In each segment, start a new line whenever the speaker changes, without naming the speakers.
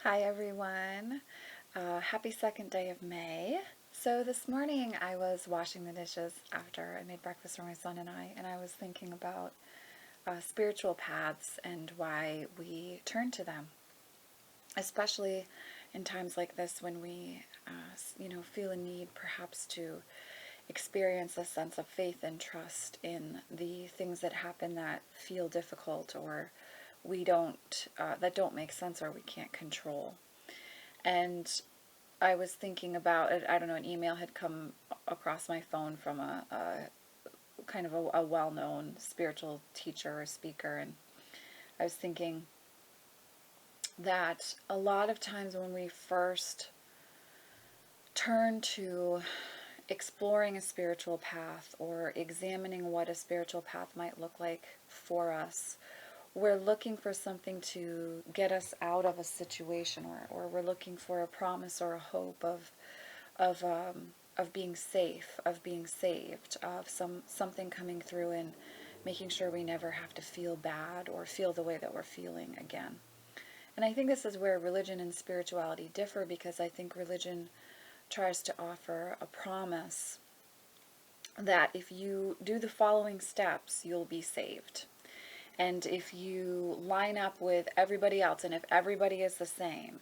Hi everyone. Happy second day of May. So this morning I was washing the dishes after I made breakfast for my son and I was thinking about spiritual paths and why we turn to them, especially in times like this when we, feel a need perhaps to experience a sense of faith and trust in the things that happen that feel difficult or we don't that don't make sense or we can't control. And I was thinking about it. I don't know, an email had come across my phone from a kind of a well-known spiritual teacher or speaker, and I was thinking that a lot of times when we first turn to exploring a spiritual path or examining what a spiritual path might look like for us, we're looking for something to get us out of a situation, or we're looking for a promise or a hope of of being safe, of being saved, of something coming through and making sure we never have to feel bad or feel the way that we're feeling again. And I think this is where religion and spirituality differ, because I think religion tries to offer a promise that if you do the following steps, you'll be saved. And if you line up with everybody else, and if everybody is the same,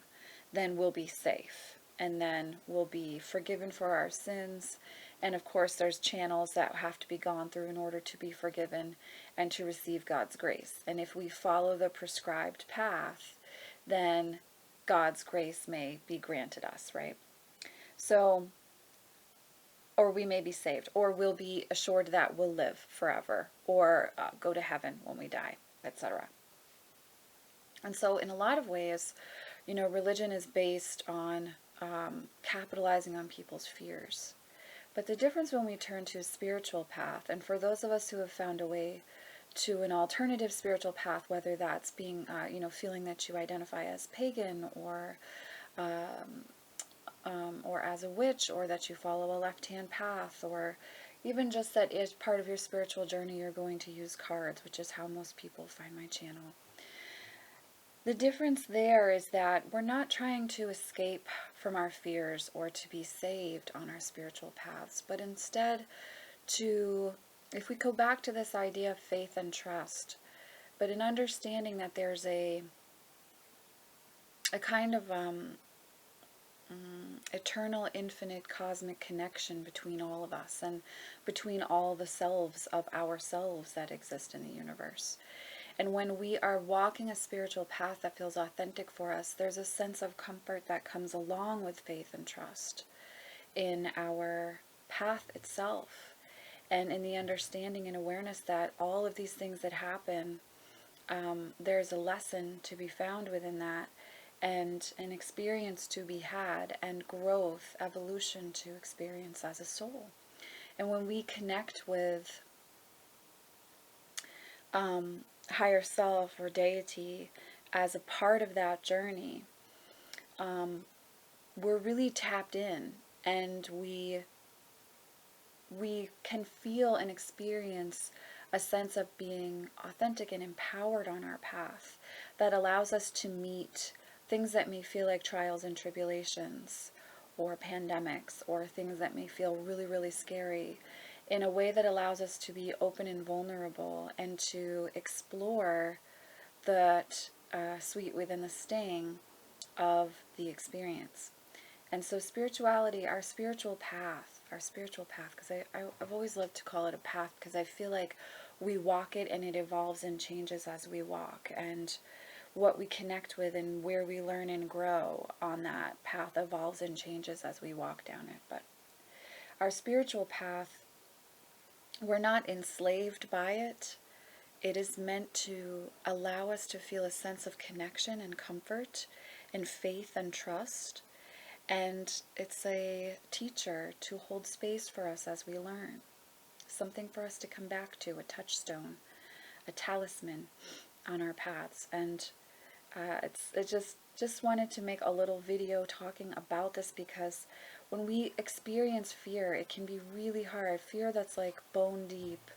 then we'll be safe. And then we'll be forgiven for our sins. And of course, there's channels that have to be gone through in order to be forgiven and to receive God's grace. And if we follow the prescribed path, then God's grace may be granted us, right? So, or we may be saved, or we'll be assured that we'll live forever, or go to heaven when we die, etc. And so, in a lot of ways, religion is based on capitalizing on people's fears. But the difference when we turn to a spiritual path, and for those of us who have found a way to an alternative spiritual path, whether that's being, feeling that you identify as pagan um, or as a witch, or that you follow a left-hand path, or even just that as part of your spiritual journey you're going to use cards, which is how most people find my channel. The difference there is that we're not trying to escape from our fears or to be saved on our spiritual paths, but instead to, if we go back to this idea of faith and trust, but in understanding that there's a kind of eternal, infinite, cosmic connection between all of us and between all the selves of ourselves that exist in the universe. And when we are walking a spiritual path that feels authentic for us, there's a sense of comfort that comes along with faith and trust in our path itself, and in the understanding and awareness that all of these things that happen, there's a lesson to be found within that, and an experience to be had, and growth, evolution to experience as a soul. And when we connect with higher self or deity as a part of that journey, we're really tapped in, and we can feel and experience a sense of being authentic and empowered on our path that allows us to meet things that may feel like trials and tribulations or pandemics or things that may feel really, really scary in a way that allows us to be open and vulnerable and to explore that sweet within the sting of the experience. And so spirituality, our spiritual path, because I've always loved to call it a path, because I feel like we walk it and it evolves and changes as we walk. And what we connect with and where we learn and grow on that path evolves and changes as we walk down it. But our spiritual path, we're not enslaved by it. It is meant to allow us to feel a sense of connection and comfort and faith and trust. And it's a teacher to hold space for us as we learn. Something for us to come back to, a touchstone, a talisman on our paths. And it just wanted to make a little video talking about this, because when we experience fear, it can be really hard. Fear that's like bone deep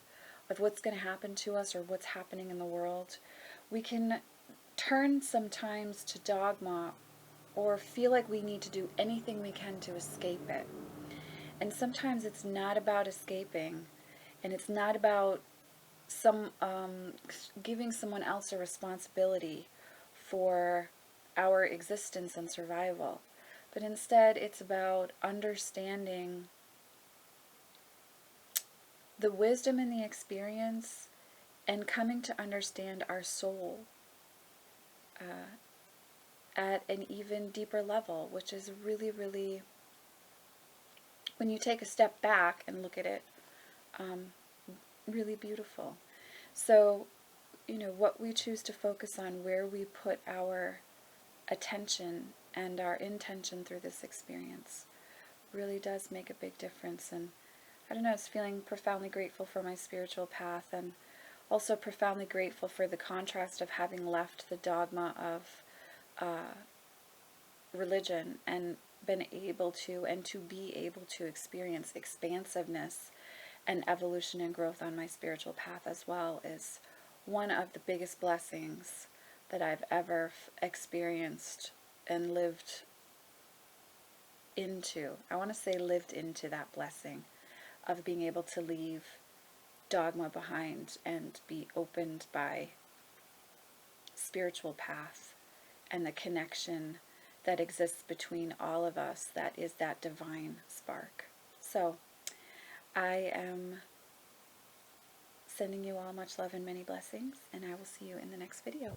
of what's going to happen to us or what's happening in the world. We can turn sometimes to dogma or feel like we need to do anything we can to escape it. And sometimes it's not about escaping, and it's not about giving someone else a responsibility for our existence and survival. But instead, it's about understanding the wisdom in the experience and coming to understand our soul at an even deeper level, which is really, really, when you take a step back and look at it, really beautiful. So, what we choose to focus on, where we put our attention and our intention through this experience, really does make a big difference. And I don't know, it's feeling profoundly grateful for my spiritual path, and also profoundly grateful for the contrast of having left the dogma of religion and been able to, and to be able to experience expansiveness and evolution and growth on my spiritual path as well, is one of the biggest blessings that I've ever experienced and lived into. I want to say lived into that blessing of being able to leave dogma behind and be opened by spiritual path and the connection that exists between all of us, that is that divine spark. So I am sending you all much love and many blessings, and I will see you in the next video.